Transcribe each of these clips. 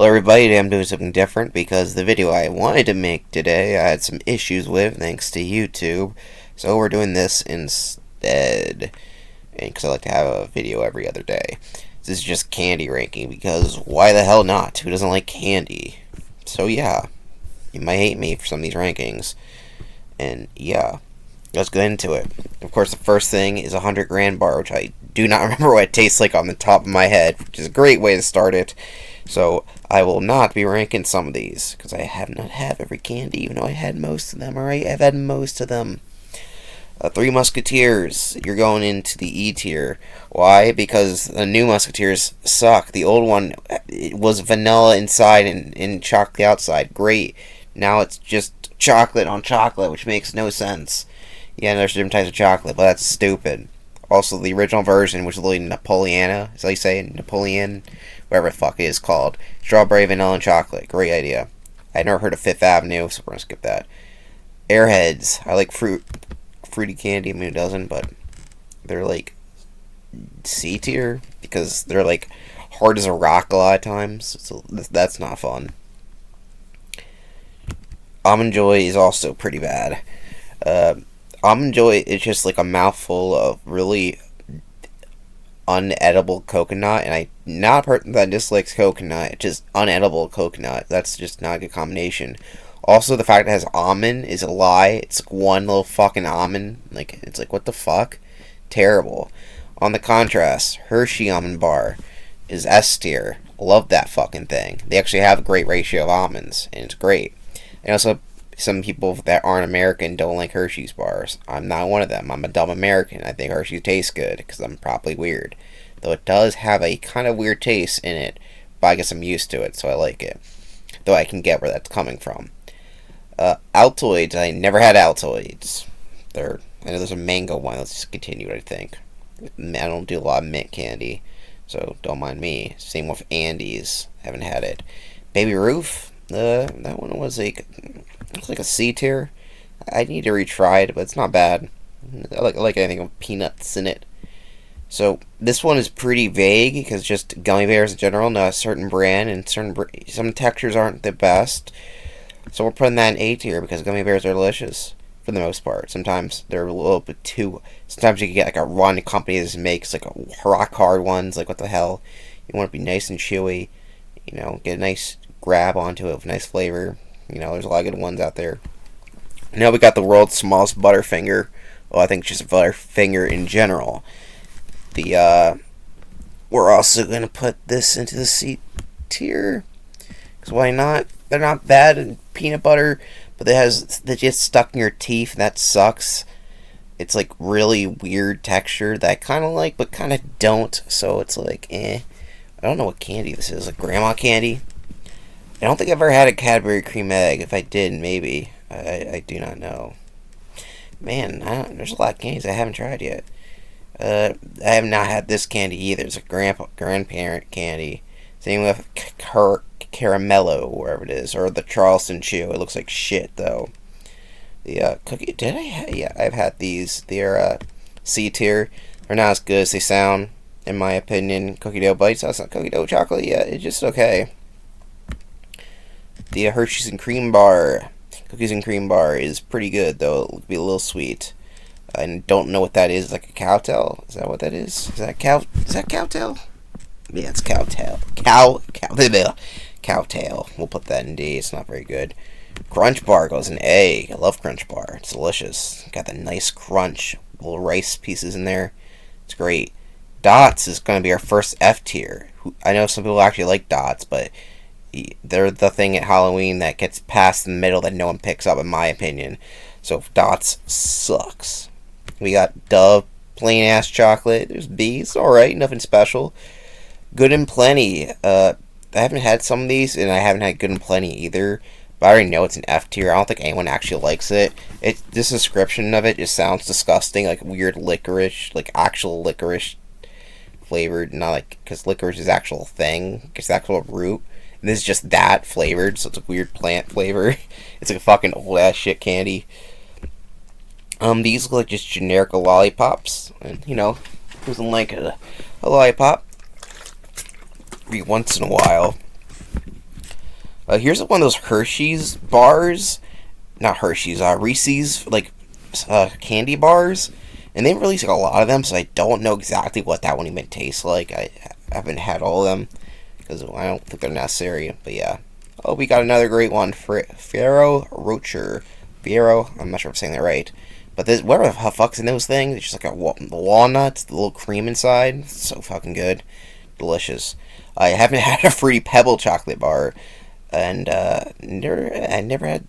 Hello everybody, today I'm doing something different because the video I wanted to make today I had some issues with thanks to YouTube. So we're doing this instead. And because I like to have a video every other day. This is just candy ranking because why the hell not? Who doesn't like candy? So yeah, you might hate me for some of these rankings. And yeah, let's get into it. Of course, the first thing is 100 Grand Bar, which I do not remember what it tastes like on the top of my head, which is a great way to start it. So I will not be ranking some of these because I have not had every candy, even though I had most of them. Alright, I've had most of them. Three Musketeers, you're going into the E tier. Why? Because the new Musketeers suck. The old one, it was vanilla inside and chocolate outside. Great. Now it's just chocolate on chocolate, which makes no sense. Yeah, there's different types of chocolate, but that's stupid. Also, the original version, which is literally Napoleana, is that how you say it? Napoleon? Whatever the fuck it is called. Strawberry, vanilla, and chocolate. Great idea. I never heard of Fifth Avenue, so we're gonna skip that. Airheads. I like fruity candy. I mean, it doesn't, but they're like C tier because they're like hard as a rock a lot of times. So that's not fun. Almond Joy is also pretty bad. Almond Joy is just like a mouthful of really unedible coconut, and I'm not a person that dislikes coconut, just unedible coconut. That's just not a good combination. Also, the fact that it has almond is a lie. It's like one little fucking almond. Like, it's like, what the fuck? Terrible. On the contrast, Hershey Almond Bar is S tier. Love that fucking thing. They actually have a great ratio of almonds, and it's great. And also, some people that aren't American don't like Hershey's bars. I'm not one of them. I'm a dumb American. I think Hershey's tastes good because I'm probably weird. Though it does have a kind of weird taste in it, but I guess I'm used to it, so I like it. Though I can get where that's coming from. Altoids. I never had Altoids. I know there's a mango one that's discontinued, I think. I don't do a lot of mint candy, so don't mind me. Same with Andes. Haven't had it. Baby Ruth. That one was like, it's like a C tier. I need to retry it, but it's not bad. I like anything with peanuts in it. So this one is pretty vague because just gummy bears in general, not a certain brand, and some textures aren't the best. So we're putting that in A tier because gummy bears are delicious for the most part. Sometimes they're a little bit too. Sometimes you can get like a one company that makes like a rock hard ones. Like what the hell? You want it to be nice and chewy. You know, get a nice grab onto it with nice flavor. You know, there's a lot of good ones out there. Now we got the world's smallest Butterfinger. Well, I think just Butterfinger in general. We're also gonna put this into the C tier. Cause why not? They're not bad in peanut butter, but they just stuck in your teeth. And that sucks. It's like really weird texture that I kind of like, but kind of don't. So it's like, I don't know what candy this is. Like grandma candy. I don't think I've ever had a Cadbury cream egg. If I did, maybe. I do not know. Man, there's a lot of candies I haven't tried yet. I have not had this candy either. It's a grandparent candy. Same with Caramello, wherever it is, or the Charleston Chew. It looks like shit though. The cookie. Yeah, I've had these. They're C tier. They're not as good as they sound, in my opinion. Cookie dough bites. That's not cookie dough chocolate. Yeah, it's just okay. The Hershey's and Cream Bar. Cookies and Cream Bar is pretty good, though. It'll be a little sweet. I don't know what that is. Like a cowtail? Is that what that is? Is that cowtail? Yeah, it's cowtail. Cowtail. We'll put that in D. It's not very good. Crunch Bar goes in A. I love Crunch Bar. It's delicious. Got the nice crunch. Little rice pieces in there. It's great. Dots is going to be our first F tier. I know some people actually like Dots, but they're the thing at Halloween that gets past the middle that no one picks up, in my opinion. So Dots sucks. We got Dove, plain ass chocolate. There's B. It's alright, nothing special. Good and Plenty. I haven't had some of these, and I haven't had Good and Plenty either. But I already know it's an F tier. I don't think anyone actually likes it. This description of it just sounds disgusting, like weird licorice, like actual licorice flavored. Not like, because licorice is actual thing, it's actual root. And this is just that flavored, so it's a weird plant flavor. It's like a fucking old ass shit candy. These look like just generic lollipops, and you know, who doesn't like a lollipop? Every once in a while. Here's one of those Hershey's bars, not Hershey's, Reese's like candy bars, and they release like a lot of them, so I don't know exactly what that one even tastes like. I haven't had all of them because I don't think they're necessary. But yeah, oh, we got another great one, Ferrero Rocher. Ferrero, I'm not sure if I'm saying that right. But this, whatever the fuck's in those things, it's just like the walnuts, the little cream inside. It's so fucking good. Delicious. I haven't had a Fruity Pebble chocolate bar. And I never had.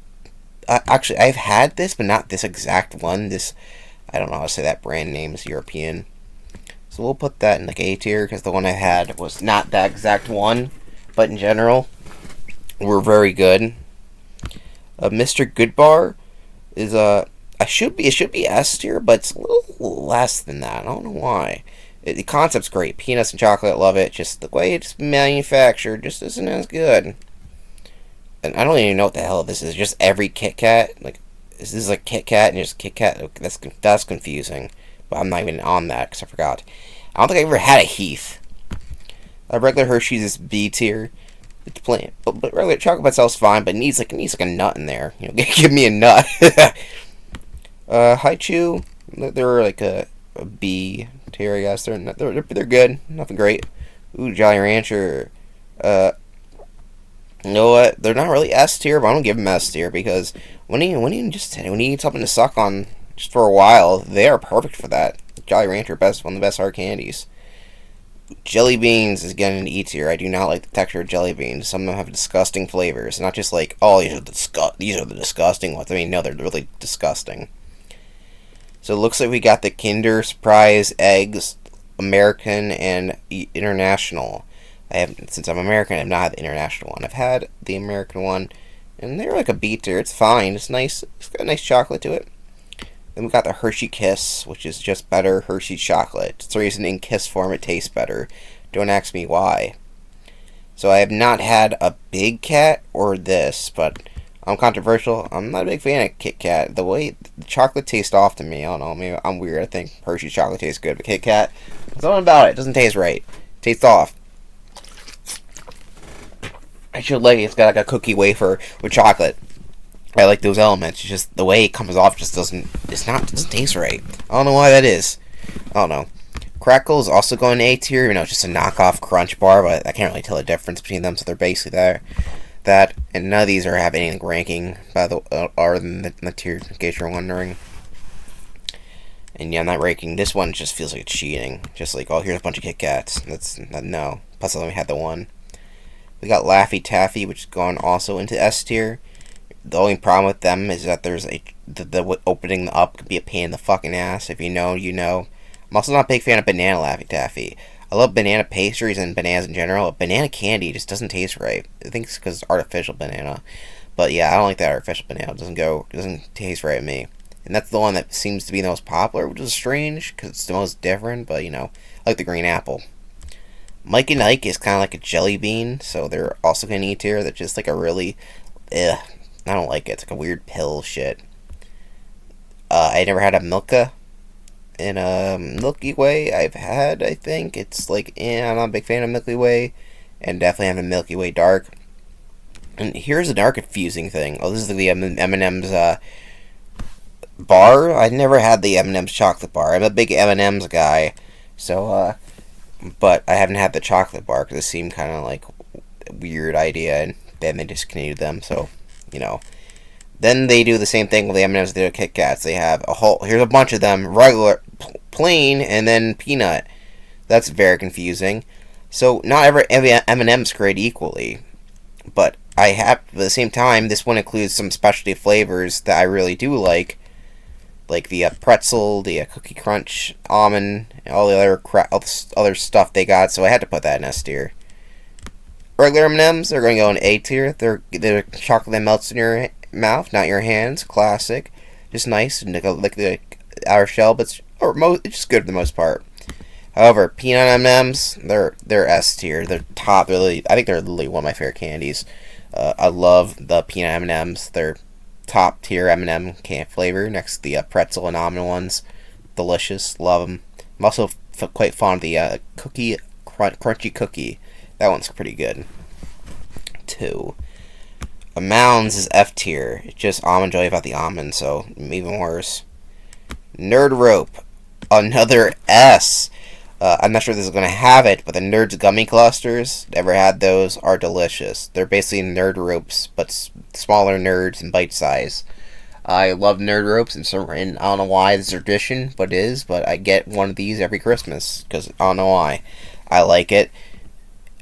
Actually, I've had this, but not this exact one. This, I don't know how to say that brand name is European. So we'll put that in like A tier, because the one I had was not that exact one. But in general, were very good. Mr. Goodbar is it should be S tier, but it's a little less than that. I don't know why. The concept's great. Peanuts and chocolate, love it. Just the way it's manufactured just isn't as good. And I don't even know what the hell this is. Just every Kit Kat, like, is this like Kit Kat and just Kit Kat? That's confusing. But I'm not even on that because I forgot. I don't think I ever had a Heath. A regular Hershey's is B tier. It's plain, but regular chocolate by itself's fine, but it needs like a nut in there. You know, give me a nut. Haichu, they're like a B tier, I guess. They're good, nothing great. Ooh, Jolly Rancher. You know what? They're not really S tier, but I don't give them S tier because when you need something to suck on just for a while, they are perfect for that. Jolly Rancher, one of the best hard candies. Jelly beans is getting an E tier. I do not like the texture of jelly beans. Some of them have disgusting flavors. Not just like, oh, these are the disgusting ones. I mean, no, they're really disgusting. So it looks like we got the Kinder Surprise eggs, American and International. Since I'm American, I've not had the international one. I've had the American one, and they're like a B tier. It's fine. It's nice. It's got a nice chocolate to it. Then we got the Hershey Kiss, which is just better Hershey chocolate. It's the reason in Kiss form it tastes better. Don't ask me why. So I have not had a Big Cat or this, but I'm controversial. I'm not a big fan of Kit Kat. The way the chocolate tastes off to me, I don't know. Maybe I'm weird. I think Hershey's chocolate tastes good, but Kit Kat, something about it doesn't taste right. It tastes off. I should like it's got like a cookie wafer with chocolate. I like those elements. It's just the way it comes off just doesn't taste right. I don't know why that is. I don't know. Crackle is also going to A tier, it's just a knockoff Crunch bar, but I can't really tell the difference between them, so they're basically there. That, and none of these have any ranking other than the tier, in case you're wondering. And yeah, I'm not ranking. This one just feels like it's cheating. Just like, oh, here's a bunch of Kit Kats. No. Plus, I only had the one. We got Laffy Taffy, which is going also into S tier. The only problem with them is that there's the opening up could be a pain in the fucking ass. If you know, you know. I'm also not a big fan of banana Laffy Taffy. I love banana pastries and bananas in general. But banana candy just doesn't taste right. I think it's because it's artificial banana. But yeah, I don't like that artificial banana. It doesn't taste right to me. And that's the one that seems to be the most popular, which is strange because it's the most different. But I like the green apple. Mike and Ike is kind of like a jelly bean, so they're also going to E tier. That's just like a really, I don't like it. It's like a weird pill shit. I never had a Milka. In a Milky Way, I've had, I think. It's like, I'm not a big fan of Milky Way. And definitely have a Milky Way Dark. And here's another confusing thing. Oh, this is the M&M's bar. I never had the M&M's chocolate bar. I'm a big M&M's guy. So, but I haven't had the chocolate bar because it seemed kind of like a weird idea. And then they discontinued them, so, Then they do the same thing with the M&M's they do Kit Kats. They have here's a bunch of them, regular, plain, and then peanut. That's very confusing. So not every M&M's created equally. But at the same time, this one includes some specialty flavors that I really do like the pretzel, the Cookie Crunch, almond, and all the other stuff they got. So I had to put that in S tier. Regular M&M's, they're going to go in A tier. They're chocolate that melts in your mouth, not your hands. Classic, just nice and like the outer shell, but it's just good for the most part. However, peanut M&M's, they're S tier. They're top. I think they're literally one of my favorite candies. I love the peanut M&M's. They're top tier M&M can flavor next to the pretzel and almond ones. Delicious, love them. I'm also quite fond of the crunchy cookie. That one's pretty good too. Mounds is F tier. It's just almond joy without the almond, so even worse. Nerd Rope, another S. I'm not sure if this is going to have it, but the Nerds gummy clusters, never had those, are delicious. They're basically Nerd Ropes, but smaller nerds and bite size. I love Nerd Ropes, and I don't know why it's a tradition, but it is, but I get one of these every Christmas, because I don't know why. I like it.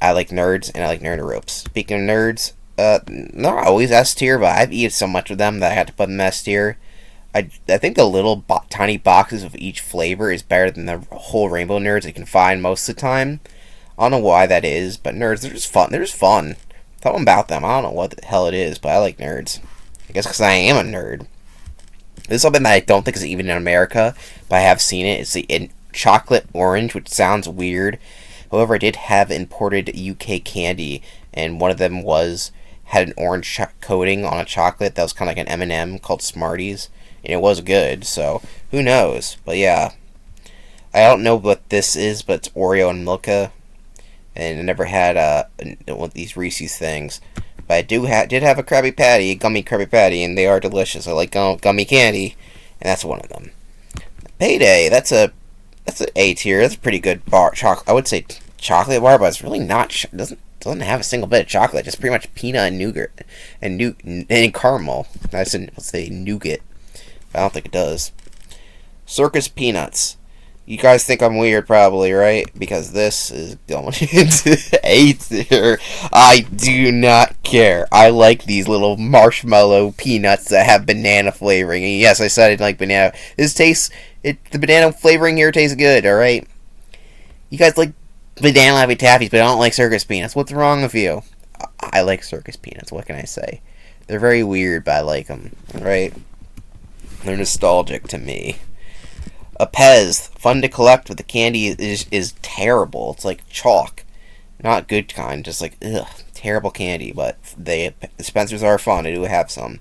I like nerds, and I like Nerd Ropes. Speaking of nerds, not always S tier, but I've eaten so much of them that I had to put them S tier. I think the little tiny boxes of each flavor is better than the whole Rainbow Nerds you can find most of the time. I don't know why that is, but nerds, they're just fun. They're just fun. Something about them. I don't know what the hell it is, but I like nerds. I guess because I am a nerd. This is something that I don't think is even in America, but I have seen it. It's the chocolate orange, which sounds weird. However, I did have imported UK candy, and one of them had an orange coating on a chocolate that was kind of like an M&M called Smarties. And it was good, so who knows? But yeah, I don't know what this is, but it's Oreo and Milka, and I never had one of these Reese's things. But I did have a Krabby Patty, a gummy Krabby Patty, and they are delicious. I like gummy candy, and that's one of them. Payday, that's a A tier. That's a pretty good bar. I would say chocolate bar, but it's really not. Doesn't have a single bit of chocolate. Just pretty much peanut and nougat and caramel. Let's say nougat. I don't think it does. Circus Peanuts. You guys think I'm weird, probably, right? Because this is going into A tier. I do not care. I like these little marshmallow peanuts that have banana flavoring. And yes, I said I didn't like banana. The banana flavoring here tastes good, alright? You guys like banana Laffy Taffies, but I don't like Circus Peanuts. What's wrong with you? I like Circus Peanuts. What can I say? They're very weird, but I like them, right? They're nostalgic to me. A Pez, fun to collect, but the candy is terrible. It's like chalk. Not good kind, just like, ugh, terrible candy, but the dispensers are fun. I do have some.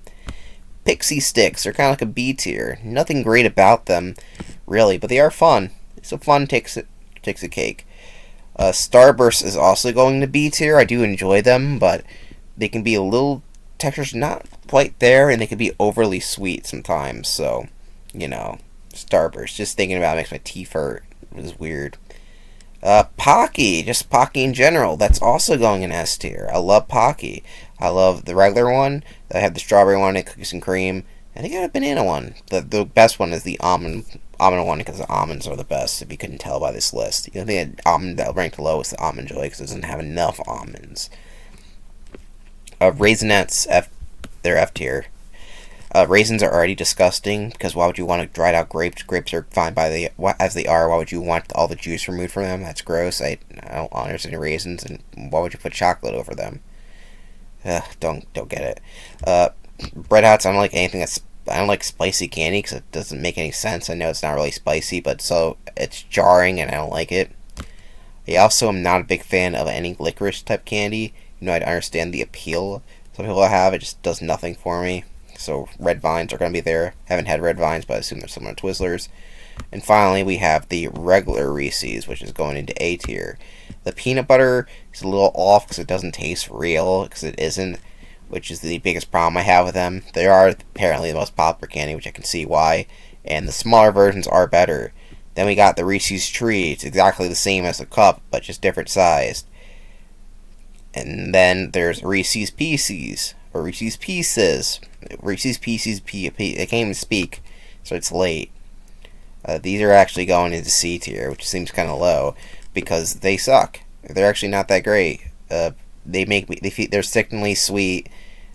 Pixie Sticks are kind of like a B tier. Nothing great about them, really, but they are fun. So fun takes a cake. Starburst is also going to B tier. I do enjoy them, but they can be a little texture's not quite there, and they can be overly sweet sometimes. So, Starburst. Just thinking about it makes my teeth hurt. It was weird. Pocky, just Pocky in general. That's also going in S tier. I love Pocky. I love the regular one. I have the strawberry one and cookies and cream. I think I got a banana one. The best one is the almond one because the almonds are the best. If you couldn't tell by this list, the only thing almond that ranked low is the Almond Joy because it doesn't have enough almonds. Raisinets, they're F tier. Raisins are already disgusting because why would you want to dried out grapes? Grapes are fine as they are. Why would you want all the juice removed from them? That's gross. I don't understand raisins, and why would you put chocolate over them? Don't get it. Bread Hots, I don't like anything I don't like spicy candy because it doesn't make any sense. I know it's not really spicy, but so it's jarring and I don't like it. I also am not a big fan of any licorice type candy. I'd understand the appeal some people have. It just does nothing for me. So red vines are going to be there. Haven't had red vines, but I assume they're similar to Twizzlers. And finally, we have the regular Reese's, which is going into A tier. The peanut butter is a little off because it doesn't taste real, because it isn't, which is the biggest problem I have with them. They are apparently the most popular candy, which I can see why, and the smaller versions are better. Then we got the Reese's Tree. It's exactly the same as the cup, but just different sized. And then there's Reese's Pieces, or Reese's Pieces. Reese's Pieces, I can't even speak, so it's late. These are actually going into C tier, which seems kind of low, because they suck. They're actually not that great. They're sickeningly sweet,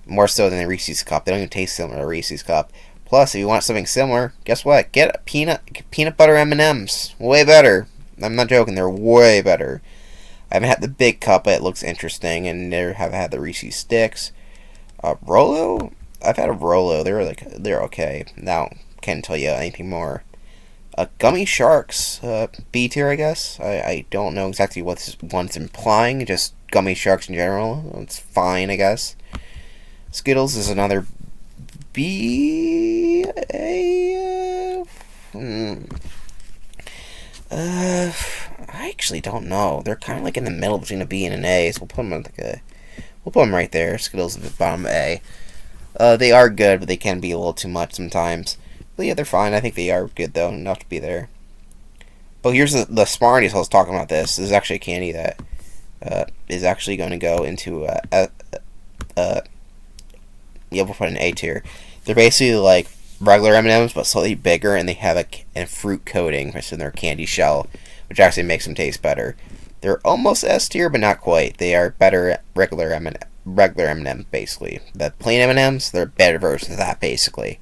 more so than the Reese's Cup. They don't even taste similar to Reese's Cup. Plus, if you want something similar, guess what? Get peanut butter M&Ms. Way better. I'm not joking. They're way better. I haven't had the big cup, but it looks interesting, and never have had the Reese's Sticks. Rolo? I've had a Rolo. They're okay. Now, can't tell you anything more. Gummy Sharks, B tier, I guess. I don't know exactly what this one's implying. Just Gummy Sharks in general. It's fine, I guess. Skittles is another B. I actually don't know. They're kind of like in the middle between a B and an A, so we'll put them in like a We'll put them right there. Skittles at the bottom A. They are good, but they can be a little too much sometimes. But yeah, they're fine. I think they are good, though, enough to be there. But here's the Smarties I was talking about this. This is actually a candy that is actually going to go into we'll put an A tier. They're basically like regular M&Ms, but slightly bigger, and they have a fruit coating in their candy shell, which actually makes them taste better. They're almost S tier, but not quite. They are better at regular M&M, basically. The plain M&Ms, they're better versions of that, basically.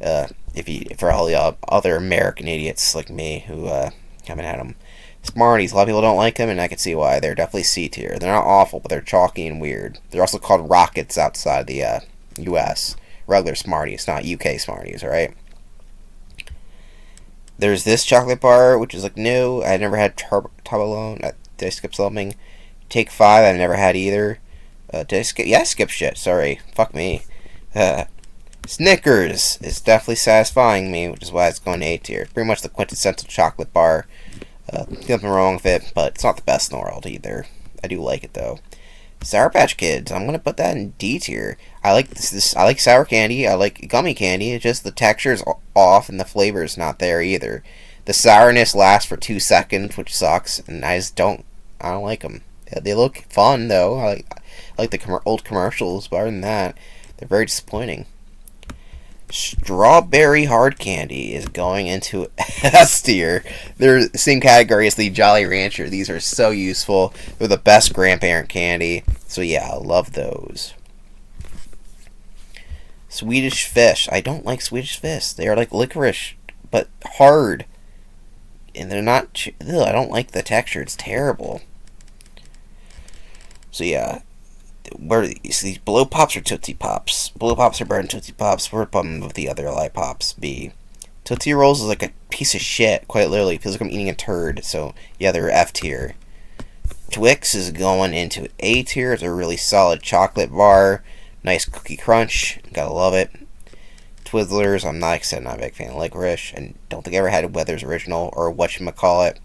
For all the other American idiots like me who haven't had them. Smarties, a lot of people don't like them, and I can see why. They're definitely C tier. They're not awful, but they're chalky and weird. They're also called Rockets outside the U.S. Regular Smarties, not UK Smarties, alright? There's this chocolate bar, which is like new. I never had Toblerone. Did I skip something? Take 5, I've never had either. Did I skip? Yeah, I skipped shit. Sorry. Fuck me. Snickers is definitely satisfying me, which is why it's going to A tier. It's pretty much the quintessential chocolate bar. Nothing wrong with it, but it's not the best in the world either. I do like it though. Sour Patch Kids, I'm gonna put that in D tier. I like this. I like sour candy. I like gummy candy. It's just the texture's off and the flavor's not there either. The sourness lasts for 2 seconds, which sucks, and I don't like them. They look fun though. I like the old commercials, but other than that, they're very disappointing. Strawberry hard candy is going into S tier. They're the same category as the Jolly Rancher. These are so useful. They're the best grandparent candy. So yeah, I love those. Swedish Fish. I don't like Swedish Fish. They are like licorice, but hard. And they're not... I don't like the texture. It's terrible. So yeah. These Blow Pops or Tootsie Pops? Blow Pops are better than Tootsie Pops. We're bummed with the other Lollipops. B. Tootsie Rolls is like a piece of shit, quite literally. It feels like I'm eating a turd. So, yeah, they're F tier. Twix is going into A tier. It's a really solid chocolate bar. Nice cookie crunch. Gotta love it. Twizzlers, I'm not a big fan of licorice. And don't think I ever had Weathers Original or whatchamacallit.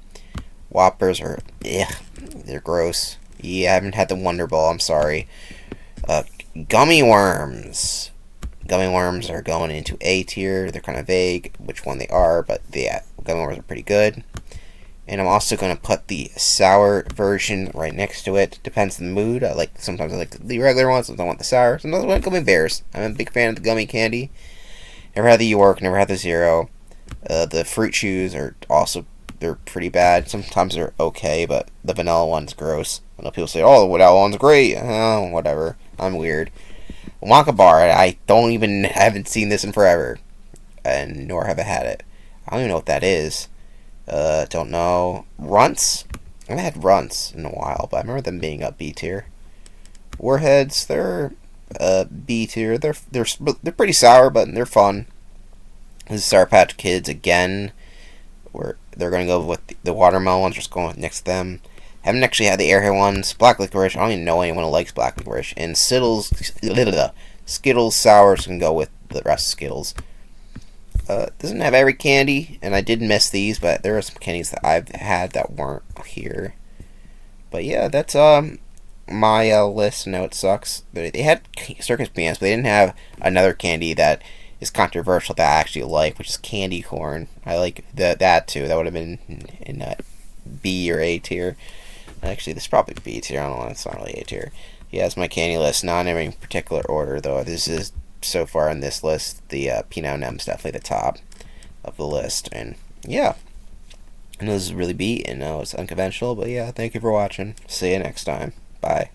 Whoppers are, they're gross. Yeah, I haven't had the Wonder Ball, I'm sorry. Gummy worms. Gummy worms are going into A tier. They're kind of vague which one they are, but yeah, gummy worms are pretty good. And I'm also going to put the sour version right next to it. Depends on the mood. Sometimes I like the regular ones, sometimes I want the sour. Sometimes I want gummy bears. I'm a big fan of the gummy candy. Never had the York, never had the Zero. The fruit chews are also, they're pretty bad. Sometimes they're okay, but the vanilla one's gross. I know people say, oh, the vanilla one's great. Oh, whatever. I'm weird. Wonka Bar, I haven't seen this in forever. And nor have I had it. I don't even know what that is. Don't know. Runts? I haven't had Runts in a while, but I remember them being up B tier. Warheads, they're B tier. They're pretty sour, but they're fun. This is Sour Patch Kids again. They're going to go with the watermelon ones, just going next to them. Haven't actually had the airhead ones. Black licorice, I don't even know anyone who likes black licorice. And Skittles sours can go with the rest of Skittles. Doesn't have every candy, and I did miss these, but there are some candies that I've had that weren't here. But yeah, that's my list. I know it sucks. They had circus peanuts, but they didn't have another candy that is controversial that I actually like, which is candy corn. I like that too. That would have been in B or A tier. Actually, this is probably B tier. I don't know. It's not really A tier. Yeah, that's my candy list. Not in any particular order, though. This is, so far on this list, the peanut M&M's definitely the top of the list. And yeah, and this is really beat, and it's unconventional. But yeah, thank you for watching. See you next time. Bye.